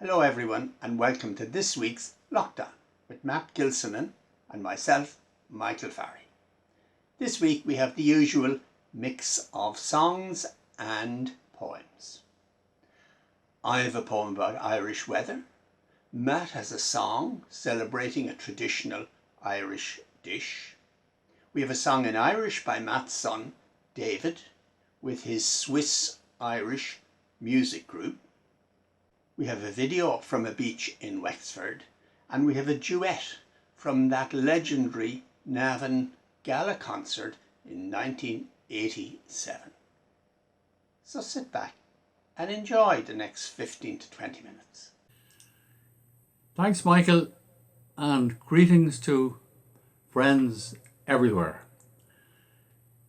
Hello everyone and welcome to this week's Lockdown with Matt Gilsenan and myself, Michael Farry. This week we have the usual mix of songs and poems. I have a poem about Irish weather. Matt has a song celebrating a traditional Irish dish. We have a song in Irish by Matt's son, David, with his Swiss-Irish music group. We have a video from a beach in Wexford, and we have a duet from that legendary Navan Gala concert in 1987. So sit back and enjoy the next 15 to 20 minutes. Thanks, Michael, and greetings to friends everywhere.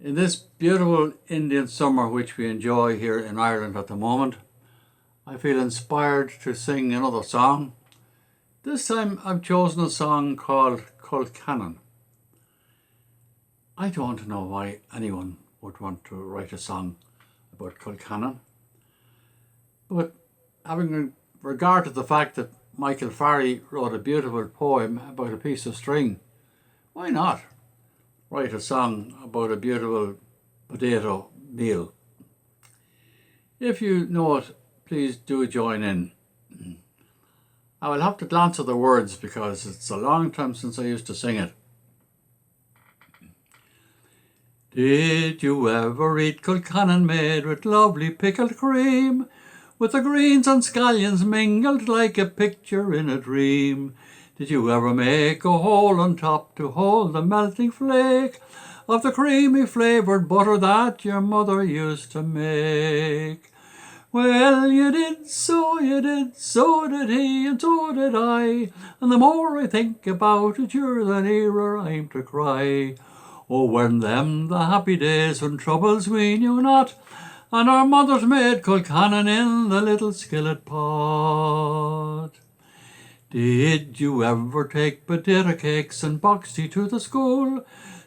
In this beautiful Indian summer which we enjoy here in Ireland at the moment, I feel inspired to sing another song. This time I've chosen a song called Canon. I don't know why anyone would want to write a song about Canon, but having regard to the fact that Michael Farry wrote a beautiful poem about a piece of string, why not write a song about a beautiful potato meal? If you know it, please do join in. I will have to glance at the words because it's a long time since I used to sing it. Did you ever eat Canon made with lovely pickled cream, with the greens and scallions mingled like a picture in a dream? Did you ever make a hole on top to hold the melting flake of the creamy flavoured butter that your mother used to make? Well, you did, so did he, and so did I, and the more I think about it, you're the nearer I'm to cry. Oh, weren't them the happy days when troubles we knew not, and our mothers made Canon in the little skillet pot? Did you ever take potato cakes and box tea to the school,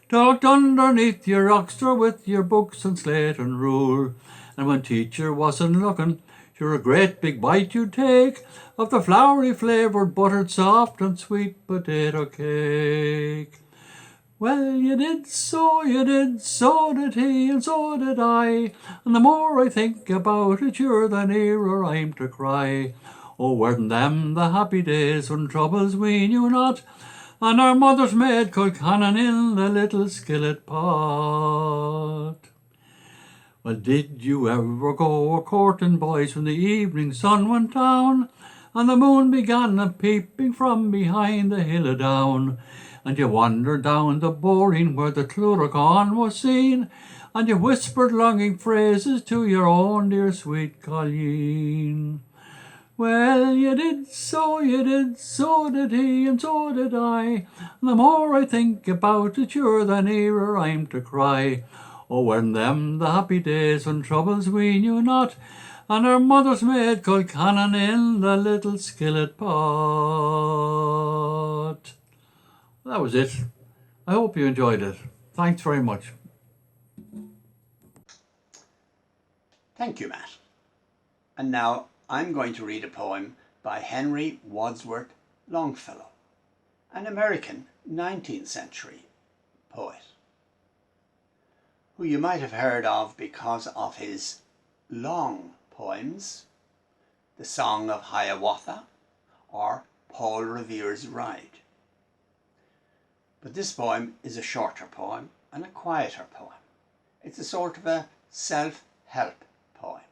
tucked underneath your rockster with your books and slate and rule? And when teacher wasn't looking, sure a great big bite you'd take of the floury flavoured, buttered, soft and sweet potato cake. Well, you did, so did he, and so did I, and the more I think about it, you're the nearer I'm to cry. Oh, weren't them the happy days when troubles we knew not, and our mothers made Canon in the little skillet pot? Well, did you ever go a-courting, boys, when the evening sun went down, and the moon began a-peeping from behind the hill a-down, and you wandered down the boreen where the Cluracan was seen, and you whispered longing phrases to your own dear sweet Colleen? Well, you did, so did he, and so did I, and the more I think about it, you're the nearer I'm to cry. Oh, weren't them the happy days when troubles we knew not, and our mothers made Canon in the little skillet pot? That was it. I hope you enjoyed it. Thanks very much. Thank you, Matt. And now I'm going to read a poem by Henry Wadsworth Longfellow, an American 19th century poet, who you might have heard of because of his long poems, The Song of Hiawatha or Paul Revere's Ride. But this poem is a shorter poem and a quieter poem. It's a sort of a self-help poem,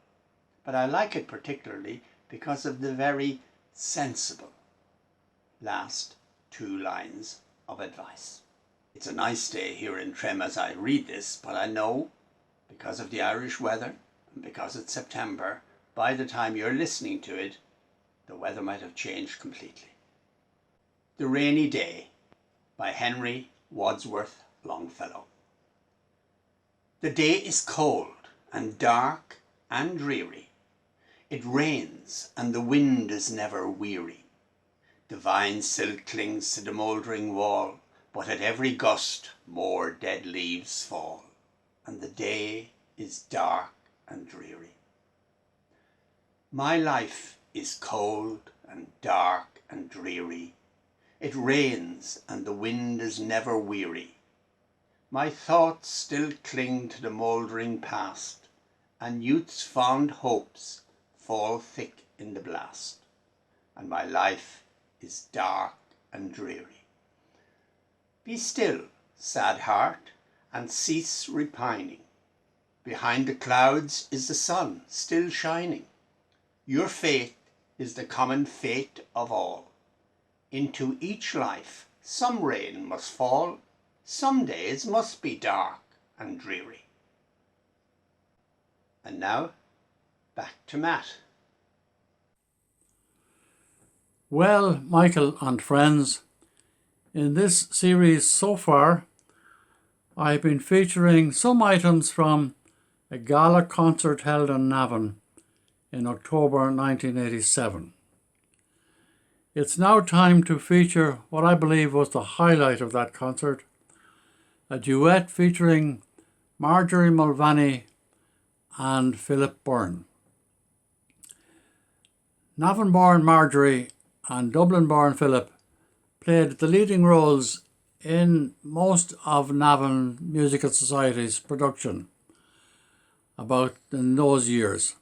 but I like it particularly because of the very sensible last two lines of advice. It's a nice day here in Trim as I read this, but I know because of the Irish weather and because it's September, by the time you're listening to it, the weather might have changed completely. The Rainy Day by Henry Wadsworth Longfellow. The day is cold and dark and dreary. It rains and the wind is never weary. The vine still clings to the mouldering wall, but at every gust more dead leaves fall, and the day is dark and dreary. My life is cold and dark and dreary. It rains and the wind is never weary. My thoughts still cling to the mouldering past, and youth's fond hopes fall thick in the blast, and my life is dark and dreary. Be still, sad heart, and cease repining. Behind the clouds is the sun still shining. Your fate is the common fate of all. Into each life some rain must fall. Some days must be dark and dreary. And now, back to Matt. Well, Michael and friends, in this series so far, I've been featuring some items from a gala concert held in Navan in October 1987. It's now time to feature what I believe was the highlight of that concert, a duet featuring Marjorie Mulvaney and Philip Byrne. Navan-born Marjorie and Dublin-born Philip played the leading roles in most of Navan Musical Society's production about in those years.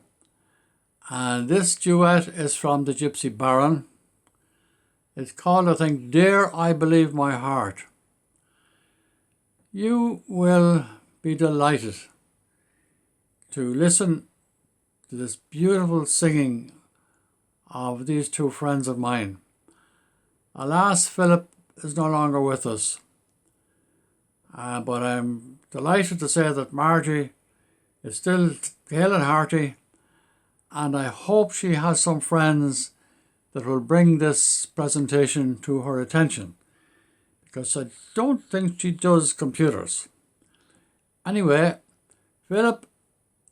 And this duet is from the Gypsy Baron. It's called, I think, Dare I Believe My Heart. You will be delighted to listen to this beautiful singing of these two friends of mine. Alas, Philip is no longer with us, but I'm delighted to say that Margie is still hale and hearty, and I hope she has some friends that will bring this presentation to her attention, because I don't think she does computers. Anyway, Philip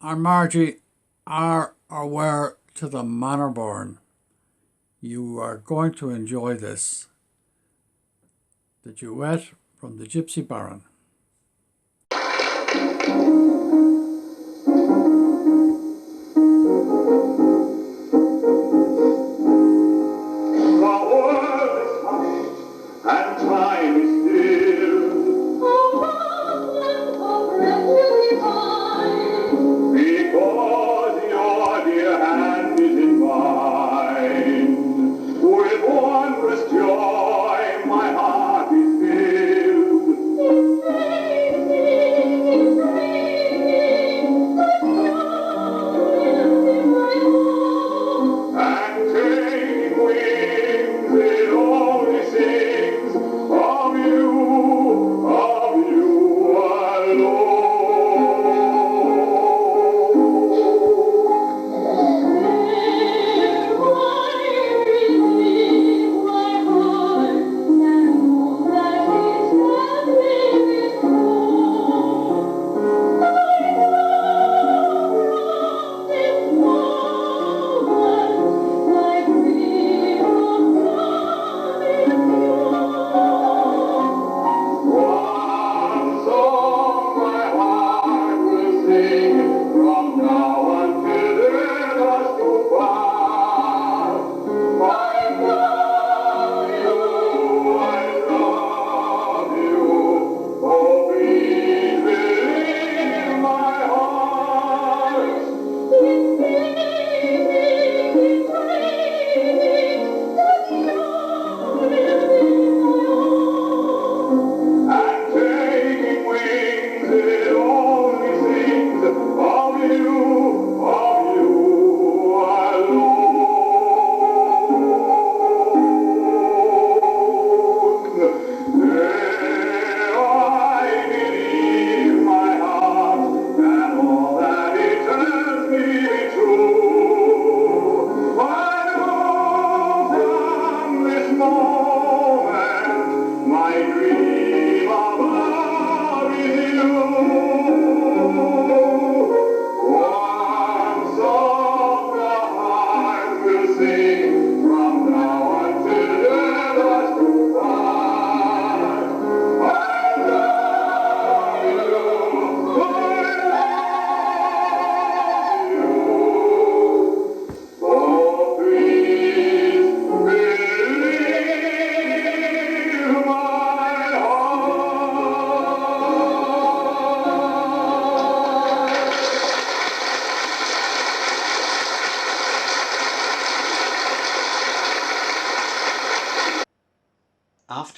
and Margie are or were to the manor born. You are going to enjoy this. The duet from the Gypsy Baron. With wondrous joy my heart is filled.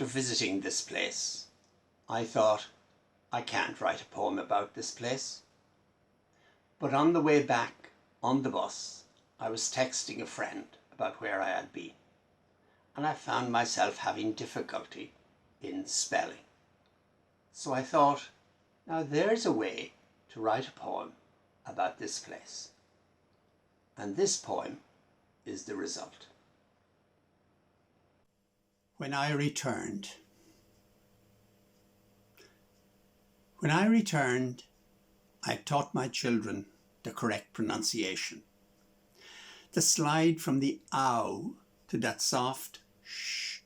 after visiting this place, I thought, I can't write a poem about this place. But on the way back on the bus, I was texting a friend about where I had been, and I found myself having difficulty in spelling. So I thought, now there's a way to write a poem about this place. And this poem is the result. When I returned. When I returned, I taught my children the correct pronunciation. The slide from the ow to that soft sh.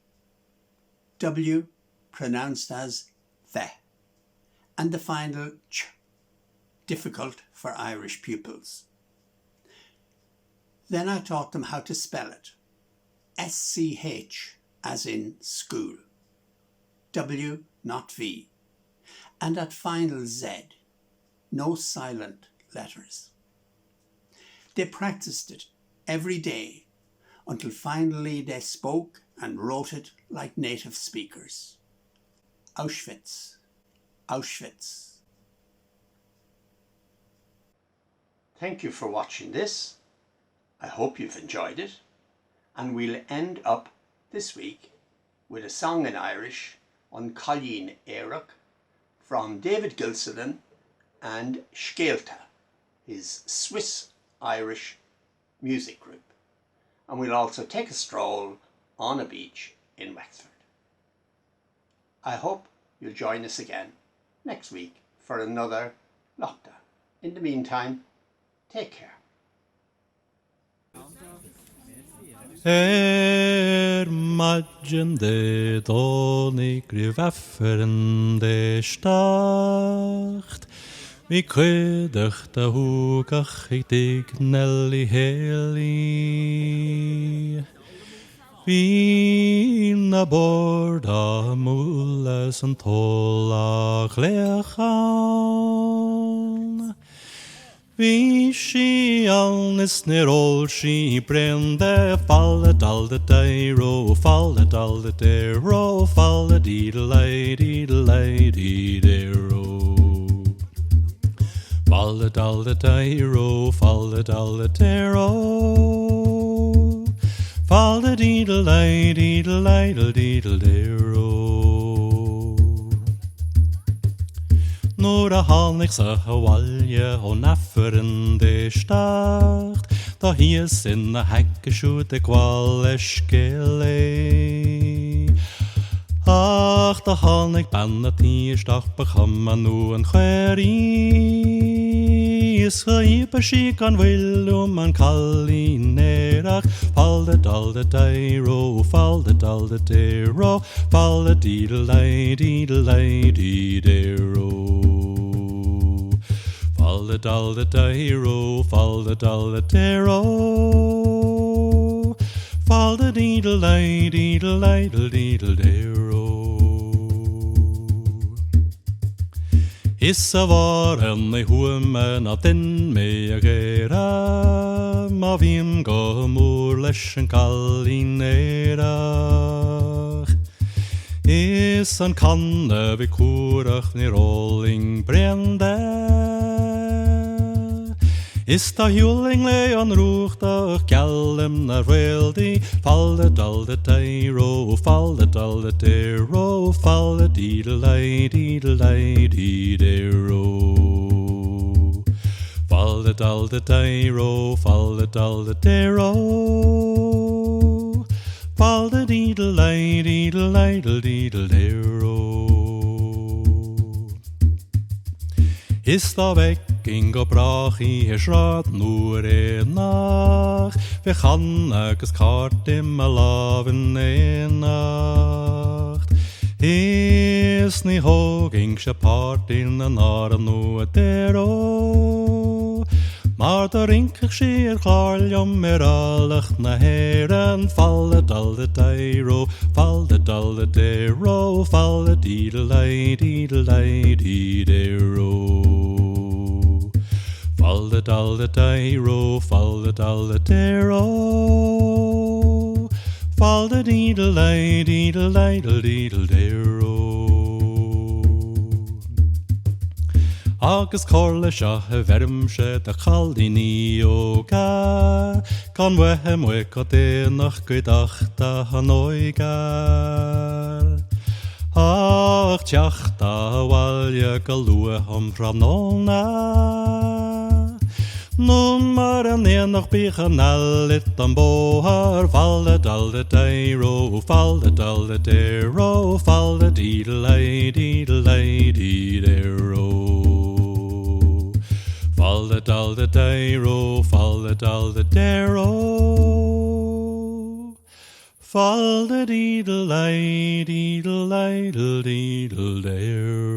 W pronounced as the. And the final ch, difficult for Irish pupils. Then I taught them how to spell it. SCH, as in school. W, not V. And that final Z, no silent letters. They practiced it every day until finally they spoke and wrote it like native speakers. Auschwitz, Auschwitz. Thank you for watching this. I hope you've enjoyed it. And we'll end up this week with a song in Irish on Colleen Éireach from David Gilsenan and Scéalta, his Swiss-Irish music group. And we'll also take a stroll on a beach in Wexford. I hope you'll join us again next week for another lockdown. In the meantime, take care. Maidjin de Donig Grifefferen de Stacht. Vi krydach da hugach ik dig nelly heli. Vi na borda mules en tolla glechan. Vi alnes nerol she brende fallet all the day ro fallet all the day ro fallet deedle ro fallet all the day ro fallet all the day ro fallet deedle ro. Nor a hannig sa hawalje o nafferen de stacht, da hies in a hekke sjute kwal eskele. Ach, da hannig banna tierstach bechamma nu en chweri. Is gehyper skik an will an kallinerach, falde dalde deiro, falde dalde deiro, falde deedle deedero. Falde dalde deiro, falde dalde deiro, falde deedle deedero. Issa var en I humen at den med gera, ma vim gå mor lesjen kallinerach. Issan kanne vi korach ni rolling brende. Ista hjuling leon ruchtach gallem nar veldi, falde dalde deiro, falde dalde deiro, falde deedle deedero. Falde dalde deiro, falde dalde deiro, falde deedle deedero. Is da vekking og brach I hesrat nur nach, vi kan agus kart immer laven nacht. Is ni hoging part in an ara nu dero. Maar da rinkig sier klarljom alach na heren, falle dalde deiro, falle dalde dero, falle deedle deedero. Falde dalde deiro, falde dalde dero, Fall the deedle-day, deedle-diddle, deedle-dero. Agus corla seo a bhermse de chaldíní óga, gan wehem we go dénach gydachta an oigar. Ach teachta walja go lua am ranolna. Nun mar an éanach bíchan allit an bóhar, falda dalda deiro, falda dalda deiro, falda deedle-ay, deedle-ay, deedero. Falda dalda deiro, falda dalda dero. Falda deedle-ay, deedle-ay, deedle-dero.